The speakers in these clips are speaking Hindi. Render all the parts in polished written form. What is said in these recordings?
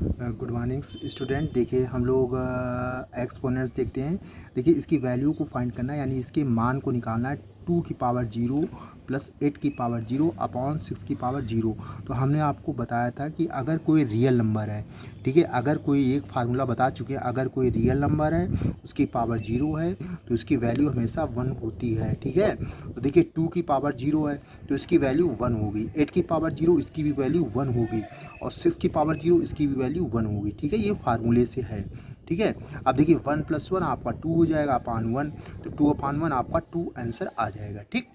Good morning student. देखिए हम लोग एक्सपोनेंट्स देखते हैं। देखिए इसकी वैल्यू को फाइंड करना है, यानी इसके मान को निकालना है। 2 की पावर 0 प्लस 8 की पावर 0 अपॉन 6 की पावर 0। तो हमने आपको बताया था कि अगर कोई रियल नंबर है, ठीक है, अगर कोई एक फार्मूला बता चुके हैं, अगर कोई रियल नंबर है उसकी पावर 0 है तो इसकी वैल्यू हमेशा 1 होती है। ठीक है, तो देखिए 2 की पावर 0 है तो इसकी वैल्यू 1 होगी, 8 की पावर 0 इसकी भी वैल्यू 1 होगी, और 6 की पावर 0 इसकी भी वैल्यू 1 होगी। ठीक है, ये फार्मूले से है। ठीक है, अब देखिए 1 + 1 आपका 2 हो जाएगा अपान 1, तो 2/1 आपका 2 आंसर आ जाएगा। ठीक,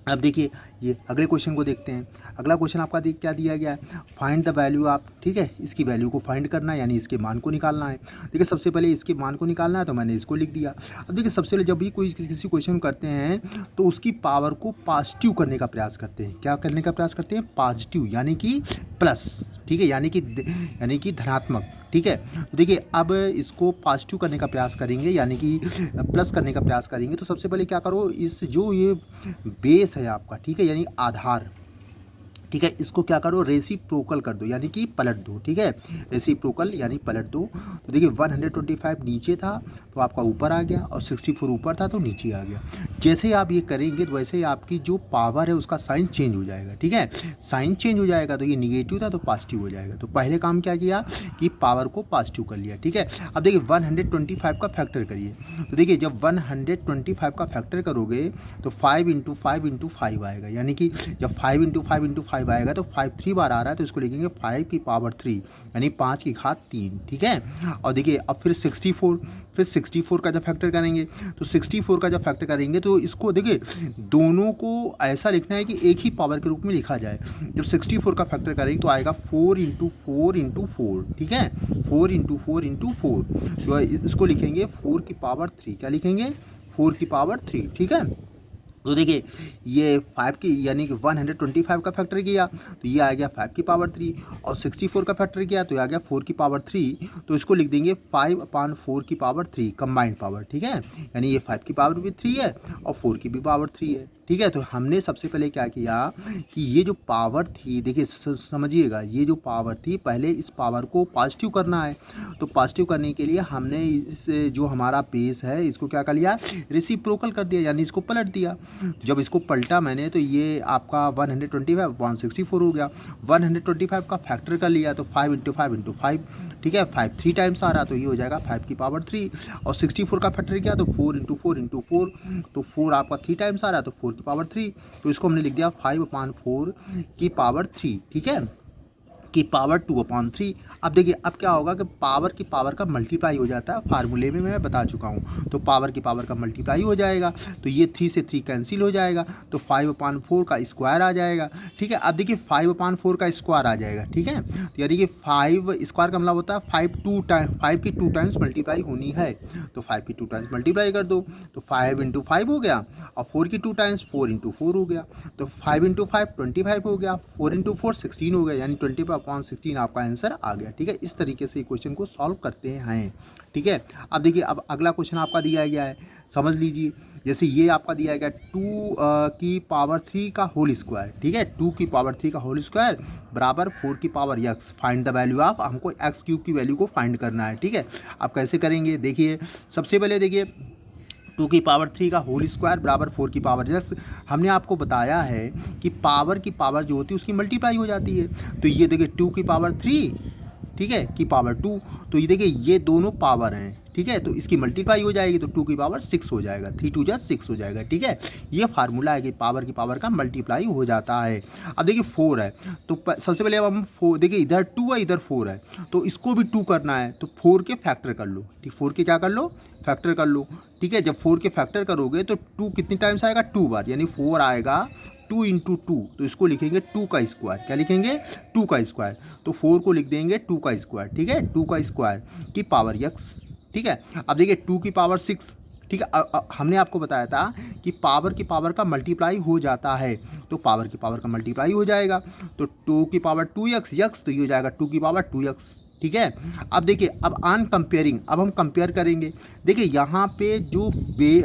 अब देखिए ये अगले क्वेश्चन को देखते हैं। अगला क्वेश्चन आपका क्या दिया गया है, फाइंड द वैल्यू आप। ठीक है, इसकी वैल्यू को फाइंड करना है, यानी इसके मान को निकालना है। देखिए सबसे पहले इसके मान को निकालना है तो मैंने इसको लिख दिया। अब देखिए सबसे पहले जब भी कोई किसी क्वेश्चन करते हैं तो उसकी पावर को पॉजिटिव करने का प्रयास करते हैं। क्या करने का प्रयास करते हैं? पॉजिटिव, यानी कि प्लस। ठीक है, यानी कि धनात्मक। ठीक है, तो देखिए अब इसको पॉजिटिव करने का प्रयास करेंगे, यानी कि प्लस करने का प्रयास करेंगे। तो सबसे पहले क्या करो, इस जो ये बेस है आपका, ठीक है, यानी आधार, ठीक है, इसको क्या करो, रेसिप्रोकल कर दो, यानी कि पलट दो। ठीक है, रेसिप्रोकल यानी पलट दो। तो देखिए 125 नीचे था तो आपका ऊपर आ गया, और 64 ऊपर था तो नीचे आ गया। जैसे ही आप ये करेंगे तो वैसे ही आपकी जो पावर है उसका साइन चेंज हो जाएगा। ठीक है, साइन चेंज हो जाएगा तो ये निगेटिव था तो पॉजिटिव हो जाएगा। तो पहले काम क्या किया कि पावर को पॉजिटिव कर लिया। ठीक है, अब देखिए 125 का फैक्टर करिए। तो देखिए जब 125 का फैक्टर करोगे तो 5 × 5 × 5 आएगा, यानी कि जब 5 × 5 × 5 आएगा तो 5 3 बार आ रहा है तो इसको लिखेंगे 5 की पावर 3, यानी 5 की घात 3। ठीक है, और देखिए अब फिर 64 का जब फैक्टर करेंगे तो 64 का जब फैक्टर करेंगे तो इसको देखिए दोनों को ऐसा लिखना है कि एक ही पावर के रूप में लिखा जाए। जब 64 का फैक्टर करेंगे तो आएगा 4 × 4 × 4। ठीक है, 4 × 4 × 4, तो इसको लिखेंगे 4 की पावर 3। क्या लिखेंगे? 4 की पावर 3। ठीक है, तो देखिए ये 5 की यानी कि 125 का फैक्टर किया तो ये आ गया 5 की पावर 3, और 64 का फैक्टर किया तो ये आ गया 4 की पावर 3। तो इसको लिख देंगे 5/4 की पावर 3 कंबाइंड पावर। ठीक है, यानी ये 5 की पावर भी 3 है और 4 की भी पावर 3 है। ठीक है, तो हमने सबसे पहले क्या किया कि ये जो पावर थी, देखिए समझिएगा, ये जो पावर थी पहले इस पावर को पॉजिटिव करना है। तो पॉजिटिव करने के लिए हमने इस जो हमारा बेस है इसको क्या कर लिया, रेसिप्रोकल कर दिया, यानी इसको पलट दिया। जब इसको पलटा मैंने तो ये आपका 125/64 हो गया। 125 का फैक्टर कर लिया तो 5 × 5 × 5। ठीक है, 5 3 टाइम्स आ रहा तो ये हो जाएगा 5 की पावर 3, और 64 का फैक्टर किया तो 4 × 4 × 4, तो 4 आपका 3 टाइम्स आ रहा तो 4 की पावर 3। तो इसको हमने लिख दिया 5/4 की पावर 3। ठीक है, की पावर 2/3। अब देखिए अब क्या होगा कि पावर का मल्टीप्लाई हो जाता है, फार्मूले में मैं बता चुका हूँ। तो पावर का मल्टीप्लाई हो जाएगा तो ये 3 से 3 कैंसिल हो जाएगा तो 5/4 का स्क्वायर आ जाएगा। ठीक है, अब देखिए 5/4 का स्क्वायर आ जाएगा। ठीक है, तो यानी कि 5 स्क्वायर का मतलब होता है 5 की 2 टाइम्स मल्टीप्लाई होनी है, तो 5 की 2 टाइम्स मल्टीप्लाई कर दो तो 5 × 5 हो गया, और 4 की 2 टाइम्स 4 × 4 हो गया, तो 5 × 5 25 हो गया, 4 × 4 16 हो गया, यानी 25/16 आपका आंसर आ गया। ठीक है, इस तरीके से क्वेश्चन को सॉल्व करते हैं। ठीक है, अब देखिए अब अगला क्वेश्चन आपका दिया गया है, समझ लीजिए। जैसे ये आपका दिया गया 2 की पावर 3 का होल स्क्वायर। ठीक है, 2 की पावर 3 का होल स्क्वायर बराबर 4 की power x। Find the value of, हमको x³ की वैल्यू को फाइंड करना है। ठीक है, आप कैसे करेंगे, देखिए सबसे पहले देखिए 2 की पावर 3 का होल स्क्वायर बराबर 4 की पावर x। हमने आपको बताया है कि पावर की पावर जो होती है उसकी मल्टीप्लाई हो जाती है। तो ये देखिए 2 की पावर 3, ठीक है, की पावर 2, तो ये देखिए ये दोनों पावर हैं। ठीक है, तो इसकी मल्टीप्लाई हो जाएगी तो 2 की पावर 6 हो जाएगा, 3 2 जा 6 हो जाएगा। ठीक है, ये फार्मूला है कि पावर की पावर का मल्टीप्लाई हो जाता है। अब देखिए 4 है तो सबसे पहले अब हम 4, देखिए इधर 2 है इधर 4 है तो इसको भी 2 करना है तो 4 के फैक्टर कर लो। ठीक, 4 के क्या कर लो, फैक्टर कर लो। ठीक है, जब 4 के फैक्टर करोगे तो 2 कितनी टाइम्स आएगा, 2 बार, यानी 4 आएगा 2 × 2, तो इसको लिखेंगे 2 का स्क्वायर। क्या लिखेंगे, 2 का स्क्वायर, तो 4 को लिख देंगे 2 का स्क्वायर। ठीक है, 2 का स्क्वायर की पावर x। ठीक है, अब देखिए 2 की पावर 6। ठीक है, हमने आपको बताया था कि पावर की पावर का मल्टीप्लाई हो जाता है, तो पावर की पावर का मल्टीप्लाई हो जाएगा तो 2 की पावर 2x, तो ये हो जाएगा 2 की पावर 2x। ठीक है, अब देखिए अब ऑन कंपेयरिंग, अब हम कंपेयर करेंगे। देखिए यहाँ पे जो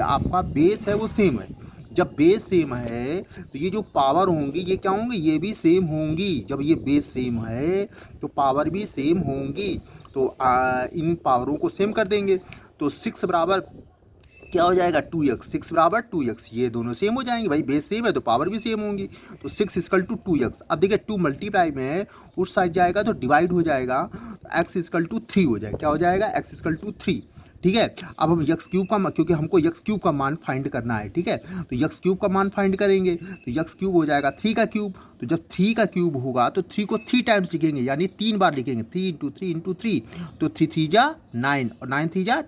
आपका बेस है वो सेम है, जब बेस सेम है तो ये जो पावर होंगी ये क्या होंगी, ये भी सेम होंगी। जब ये बेस सेम है तो पावर भी सेम होंगी। तो इन पावरों को सेम कर देंगे। तो 6 बराबर क्या हो जाएगा 2x, 6 बराबर 2x, ये दोनों सेम हो जाएंगे भाई, बेस सेम है तो पावर भी सेम होंगी। तो 6 इक्वल टू 2x। अब देखिए 2 मल्टीप्लाई में है, उस साइड जाएगा तो डिवाइड हो जाएगा, तो x इक्वल टू 3 हो जाएगा। क्या हो जाएगा, x इक्वल टू 3। ठीक है, अब हम यक्स क्यूब का क्योंकि हमको यक्स क्यूब का मान फाइंड करना है, ठीक है, तो यक्स क्यूब का मान फाइंड करेंगे तो यक्स क्यूब हो जाएगा 3 का क्यूब। तो जब 3 का क्यूब होगा तो 3 को 3 टाइम्स लिखेंगे, यानी 3 बार लिखेंगे, 3 इंटू 3 इंटू 3, तो 3 3 जा 9 और 9 3 जा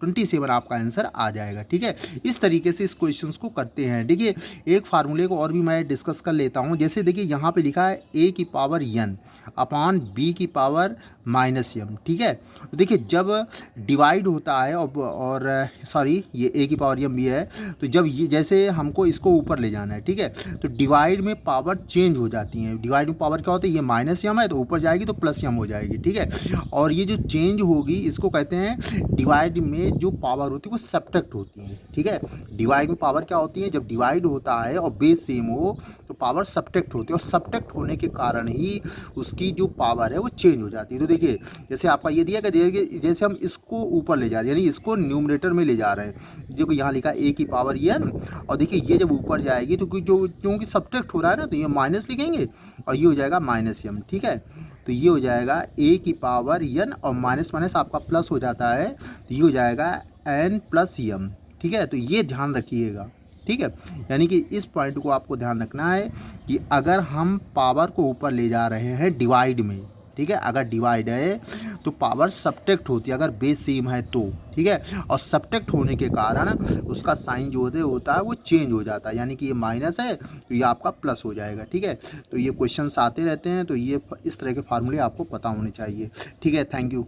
27 आपका आंसर आ जाएगा। ठीक है, इस तरीके से इस क्वेश्चंस को करते हैं। देखिए एक फार्मूले को और भी मैं डिस्कस कर लेता हूँ। जैसे देखिए यहाँ पे लिखा है a की पावर n अपॉन b की पावर -m। ठीक है, तो देखिए जब डिवाइड होता है और सॉरी ये a की पावर m भी है, तो जब ये जैसे हमको इसको ऊपर ले जाना है, ठीक है, तो डिवाइड में पावर चेंज हो जाती है। डिवाइड में पावर क्या होता है, ये -m है तो ऊपर जाएगी तो +m हो जाएगी। ठीक है, और ये जो चेंज होगी इसको कहते हैं डिवाइड में जो पावर होती है वो सब्ट्रैक्ट होती है। ठीक है, डिवाइड में पावर क्या होती है, जब डिवाइड होता है और बेस सेम हो तो पावर सब्ट्रैक्ट होती है, और सब्ट्रैक्ट होने के कारण ही उसकी जो पावर है वो चेंज हो जाती है। तो देखिए जैसे आपका ये दिया कि जैसे हम इसको ऊपर ले जा रहे हैं, यानी इसको न्यूमरेटर में ले जा रहे हैं, जो यहाँ लिखा a की पावर n, और देखिए ये जब ऊपर जाएगी तो क्योंकि सब्ट्रैक्ट हो रहा है ना, तो ये माइनस लिखेंगे और ये हो जाएगा -m। ठीक है, तो ये हो जाएगा a की पावर n और माइनस माइनस आपका प्लस हो जाता है, तो ये हो जाएगा n प्लस m। ठीक है, तो ये ध्यान रखिएगा। ठीक है, यानी कि इस पॉइंट को आपको ध्यान रखना है कि अगर हम पावर को ऊपर ले जा रहे हैं डिवाइड में, ठीक है, अगर डिवाइड है तो पावर सब्ट्रैक्ट होती है अगर बेस सेम है तो। ठीक है, और सब्ट्रैक्ट होने के कारण उसका साइन जो होता है वो चेंज हो जाता है, यानी कि ये माइनस है तो ये आपका प्लस हो जाएगा। ठीक है, तो ये क्वेश्चंस आते रहते हैं, तो ये इस तरह के फार्मूले आपको पता होने चाहिए। ठीक है, थैंक यू।